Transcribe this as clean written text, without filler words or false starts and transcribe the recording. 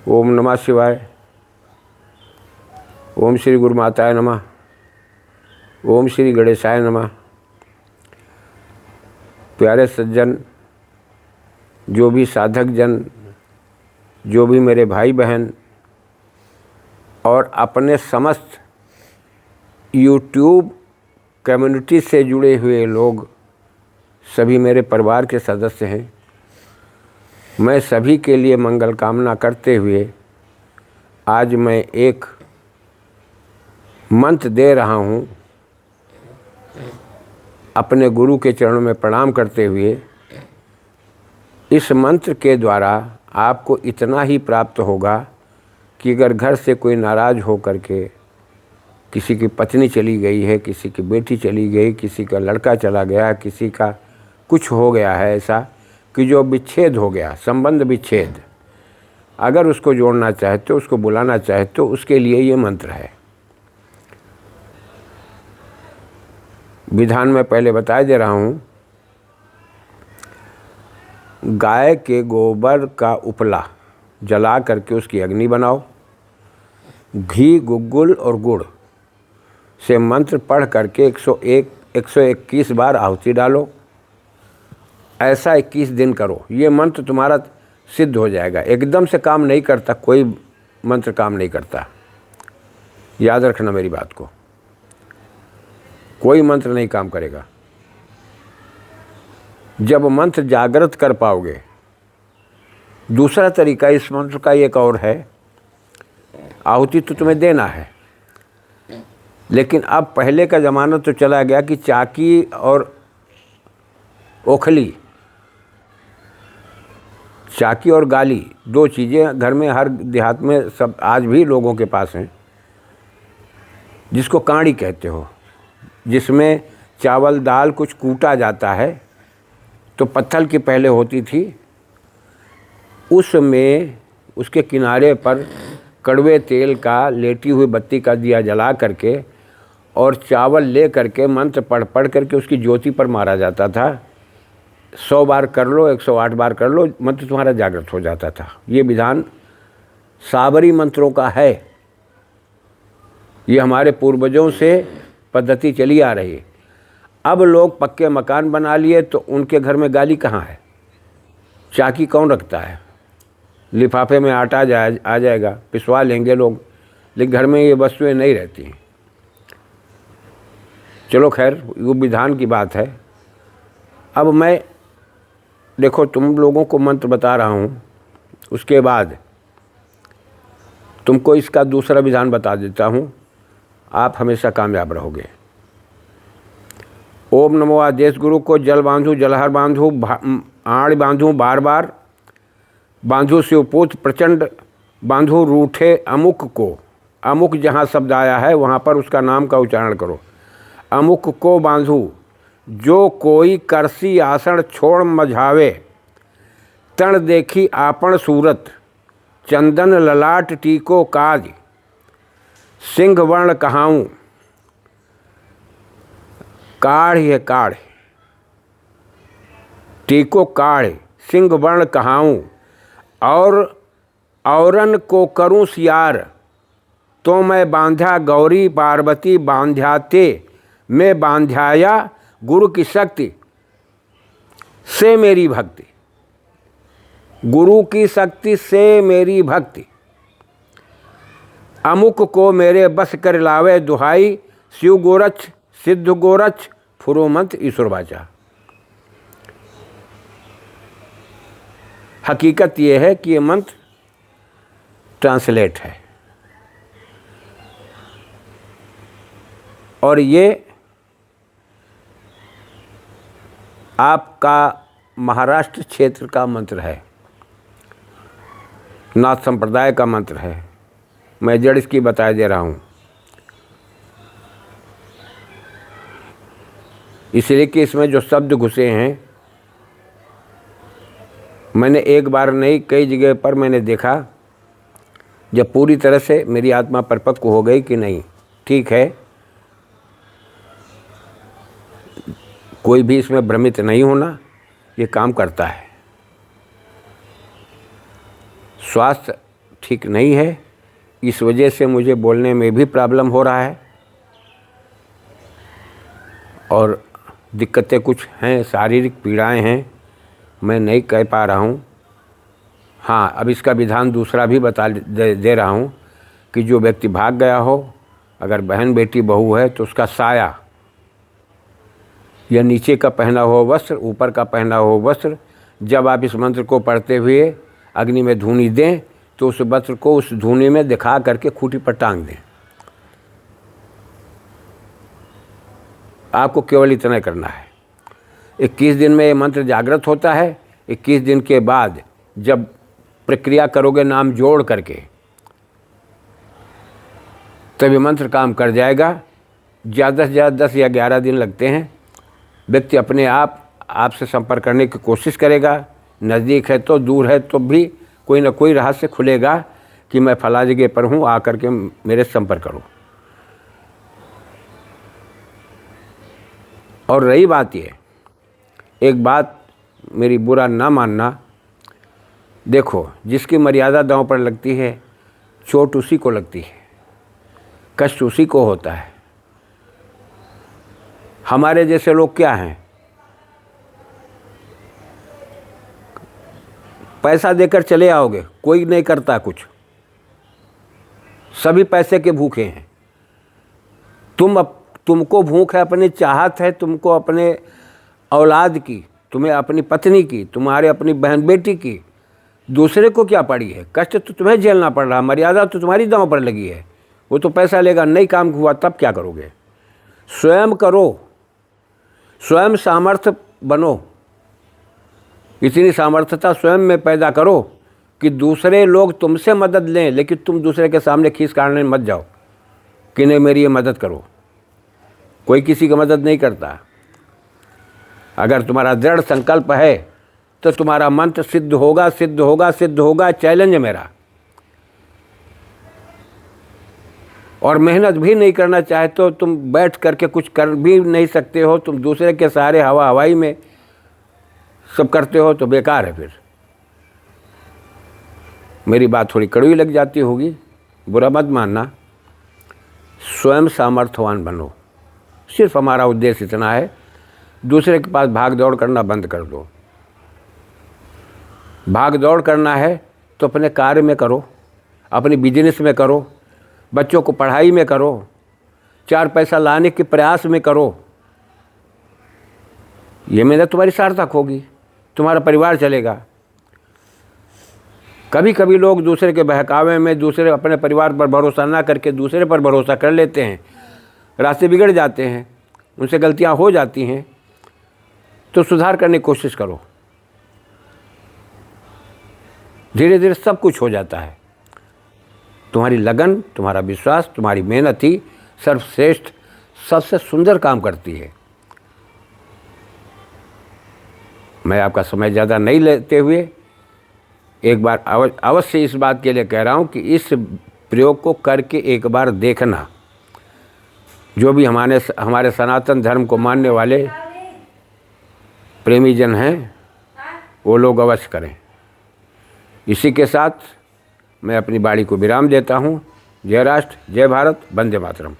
ओम नमः शिवाय। ओम श्री गुरु माताय नमः। ओम श्री गणेशाय नमः। प्यारे सज्जन, जो भी साधक जन, जो भी मेरे भाई बहन और अपने समस्त यूट्यूब कम्युनिटी से जुड़े हुए लोग, सभी मेरे परिवार के सदस्य हैं। मैं सभी के लिए मंगल कामना करते हुए आज मैं एक मंत्र दे रहा हूँ, अपने गुरु के चरणों में प्रणाम करते हुए। इस मंत्र के द्वारा आपको इतना ही प्राप्त होगा कि अगर घर से कोई नाराज़ हो करके किसी की पत्नी चली गई है, किसी की बेटी चली गई, किसी का लड़का चला गया, किसी का कुछ हो गया है ऐसा कि जो विच्छेद हो गया, संबंध विच्छेद, अगर उसको जोड़ना चाहते हो, उसको बुलाना चाहते हो, उसके लिए ये मंत्र है। विधान में पहले बता दे रहा हूँ। गाय के गोबर का उपला जला करके उसकी अग्नि बनाओ। घी, गुग्गुल और गुड़ से मंत्र पढ़ करके 121 बार आहुति डालो। ऐसा 21 दिन करो। ये मंत्र तुम्हारा सिद्ध हो जाएगा। एकदम से काम नहीं करता, कोई मंत्र काम नहीं करता, याद रखना मेरी बात को। कोई मंत्र नहीं काम करेगा। जब मंत्र जागृत कर पाओगे। दूसरा तरीका इस मंत्र का एक और है। आहुति तो तुम्हें देना है, लेकिन अब पहले का ज़माना तो चला गया कि चाकी और ओखली, चाकी और गाली, दो चीज़ें घर में हर देहात में सब आज भी लोगों के पास हैं, जिसको कांड़ी कहते हो, जिसमें चावल दाल कुछ कूटा जाता है। तो पत्थर की पहले होती थी, उसमें उसके किनारे पर कड़वे तेल का लेटी हुई बत्ती का दिया जला करके और चावल ले करके मंत्र पढ़ पढ़ करके उसकी ज्योति पर मारा जाता था। 100 बार कर लो, 108 बार कर लो, मंत्र तुम्हारा जागृत हो जाता था। ये विधान साबरी मंत्रों का है। ये हमारे पूर्वजों से पद्धति चली आ रही है। अब लोग पक्के मकान बना लिए तो उनके घर में गाली कहाँ है? चाकी कौन रखता है? लिफाफे में आटा आ जाएगा, पिसवा लेंगे लोग, लेकिन घर में ये वस्तुएं नहीं रहती। चलो खैर, वो विधान की बात है। अब मैं देखो तुम लोगों को मंत्र बता रहा हूँ, उसके बाद तुमको इसका दूसरा विधान बता देता हूँ। आप हमेशा कामयाब रहोगे। ओम नमो आदेश गुरु को जल बांधू, जलहर बांधू, आड़ बांधू, बार बार बांधू, शिवपूत प्रचंड बांधू, रूठे अमुक को। अमुक जहाँ शब्द आया है वहाँ पर उसका नाम का उच्चारण करो। अमुक को बांधू, जो कोई करसी आसन छोड़ मझावे, तण देखी आपन सूरत, चंदन ललाट टीको काज, सिंह वर्ण कहाऊँ, काढ़ है काढ़, टीको काढ़, सिंह वर्ण कहाऊँ, और औरन को करूँ सियार, तो मैं बांध्या गौरी पार्वती बांध्याते, मैं बांध्याया गुरु की शक्ति से मेरी भक्ति, गुरु की शक्ति से मेरी भक्ति। अमुक को मेरे बस कर लावे दुहाई, शिव गोरक्ष सिद्ध गोरक्ष फुरोमंत ईश्वर बाचा। हकीकत ये है कि ये मंत्र ट्रांसलेट है और ये आपका महाराष्ट्र क्षेत्र का मंत्र है, नाथ संप्रदाय का मंत्र है। मैं जड़ इसकी बता दे रहा हूँ, इसलिए कि इसमें जो शब्द घुसे हैं, मैंने एक बार नहीं कई जगह पर मैंने देखा, जब पूरी तरह से मेरी आत्मा परिपक्व हो गई कि नहीं ठीक है, कोई भी इसमें भ्रमित नहीं होना, ये काम करता है। स्वास्थ्य ठीक नहीं है, इस वजह से मुझे बोलने में भी प्रॉब्लम हो रहा है और दिक्कतें कुछ हैं, शारीरिक पीड़ाएं हैं, मैं नहीं कह पा रहा हूँ। हाँ, अब इसका विधान दूसरा भी बता दे रहा हूँ कि जो व्यक्ति भाग गया हो, अगर बहन बेटी बहू है तो उसका साया या नीचे का पहना हुआ वस्त्र, ऊपर का पहना हुआ वस्त्र, जब आप इस मंत्र को पढ़ते हुए अग्नि में धूनी दें तो उस वस्त्र को उस धूनी में दिखा करके खूंटी पर टांग दें। आपको केवल इतना करना है। 21 दिन में ये मंत्र जागृत होता है। 21 दिन के बाद जब प्रक्रिया करोगे नाम जोड़ करके, तब ये मंत्र काम कर जाएगा। ज़्यादा से ज़्यादा 10 या 11 दिन लगते हैं। व्यक्ति अपने आप आपसे संपर्क करने की कोशिश करेगा। नज़दीक है तो, दूर है तो भी कोई ना कोई रहस्य खुलेगा कि मैं फला जगह पर हूँ, आकर के मेरे संपर्क करो। और रही बात ये, एक बात मेरी बुरा ना मानना, देखो जिसकी मर्यादा दांव पर लगती है, चोट उसी को लगती है, कष्ट उसी को होता है। हमारे जैसे लोग क्या हैं, पैसा देकर चले आओगे, कोई नहीं करता कुछ, सभी पैसे के भूखे हैं। तुमको भूख है, अपनी चाहत है, तुमको अपने औलाद की, तुम्हें अपनी पत्नी की, तुम्हारे अपनी बहन बेटी की, दूसरे को क्या पड़ी है? कष्ट तो तुम्हें झेलना पड़ रहा, मर्यादा तो तुम्हारी दांव पर लगी है। वो तो पैसा लेगा, नहीं काम हुआ तब क्या करोगे? स्वयं करो, स्वयं सामर्थ्य बनो, इतनी सामर्थ्यता स्वयं में पैदा करो कि दूसरे लोग तुमसे मदद लें, लेकिन तुम दूसरे के सामने खींच काटने मत जाओ कि नहीं मेरी ये मदद करो। कोई किसी की मदद नहीं करता। अगर तुम्हारा दृढ़ संकल्प है तो तुम्हारा मंत्र सिद्ध होगा, सिद्ध होगा, सिद्ध होगा, चैलेंज है मेरा। और मेहनत भी नहीं करना चाहे तो तुम बैठ करके कुछ कर भी नहीं सकते हो, तुम दूसरे के सहारे हवा हवाई में सब करते हो तो बेकार है। फिर मेरी बात थोड़ी कड़वी लग जाती होगी, बुरा मत मानना। स्वयं सामर्थ्यवान बनो, सिर्फ हमारा उद्देश्य इतना है। दूसरे के पास भाग दौड़ करना बंद कर दो। भाग दौड़ करना है तो अपने कार्य में करो, अपनी बिजनेस में करो, बच्चों को पढ़ाई में करो, 4 पैसा लाने के प्रयास में करो। ये मेहनत तुम्हारी सार्थक होगी, तुम्हारा परिवार चलेगा। कभी कभी लोग दूसरे के बहकावे में, दूसरे अपने परिवार पर भरोसा ना करके दूसरे पर भरोसा कर लेते हैं, रास्ते बिगड़ जाते हैं, उनसे गलतियां हो जाती हैं। तो सुधार करने की कोशिश करो, धीरे धीरे सब कुछ हो जाता है। तुम्हारी लगन, तुम्हारा विश्वास, तुम्हारी मेहनत ही सर्वश्रेष्ठ, सबसे सुंदर काम करती है। मैं आपका समय ज़्यादा नहीं लेते हुए एक बार अवश्य इस बात के लिए कह रहा हूँ कि इस प्रयोग को करके एक बार देखना। जो भी हमारे सनातन धर्म को मानने वाले प्रेमी जन हैं, वो लोग अवश्य करें। इसी के साथ मैं अपनी वाणी को विराम देता हूँ। जय राष्ट्र, जय भारत, वंदे मातरम।